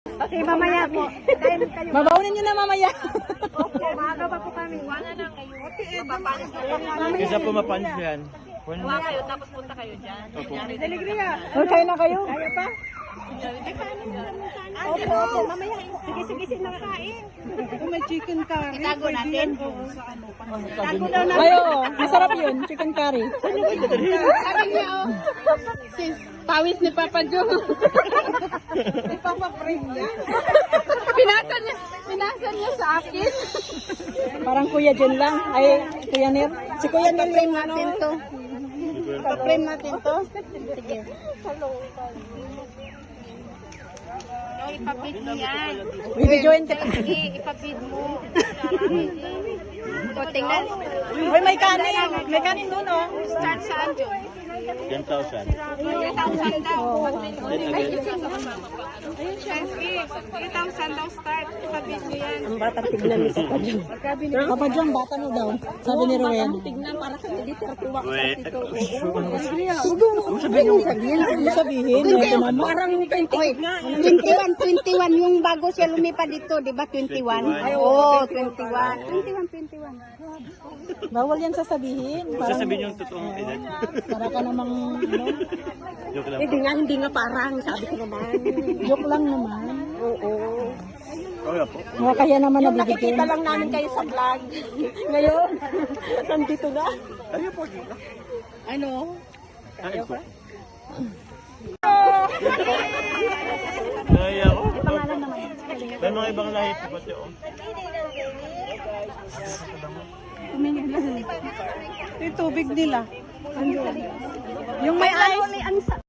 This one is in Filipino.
Okay, mamaya po. Mabaunin nyo na mamaya. Opo, maaga pa po kami. Wala lang kayo. Mapapanis na lang. Kaysa po mapanis yan. Kuha kayo, tapos punta kayo dyan. Opo. Delegria. O, kayo na kayo. Kaya pa? Opo, opo. Mamaya. Sige, sige, sinakain. May chicken curry. Itago natin. Itago daw natin. Ayo, masarap yun. Chicken curry. Sabi niya, oh. Pawis ni Papa Jo. Ipapapring niya. Pinasan niya sa akin. Parang Kuya Jen lang. Ay, Kuya Ner. Si Kuya Ner Frame yung natin ano. to. Frame natin to. Sige. Oh, ipapid mo yan. Bibidyoin kita. Sige, ipapid mo. O, tingnan. Uy, may kanin. May kanin doon, oh. Start saan dyan? 10,000. 3,000 daw. Ay, ayun siya. 3,000 daw start. Ipapid mo yan. Ang batang tignan ni Papa John. Papa John, bata mo daw. Sabi ni Rowan. Tignan para sa dito. Wait. Ano sabihin? Ito naman. Parang 21 yung bago siya lumipat dito, di ba? 21. Ay, oo, 21. 21. Bawal yan sasabihin. Sasabihin yung totoong edad. Para ka namang, ano, Joke lang. Hindi nga parang, sabi ko naman. joke lang naman. Oo. Okay po. Mga kaya naman nabibigyan. Nakikita lang namin kayo sa vlog. Ngayon, nandito na. Ayaw po. Joke lang. Ano? Ayaw po. Ayaw ko. May mga ibang lahi po pati oh. Yung tubig nila. Yung may ice.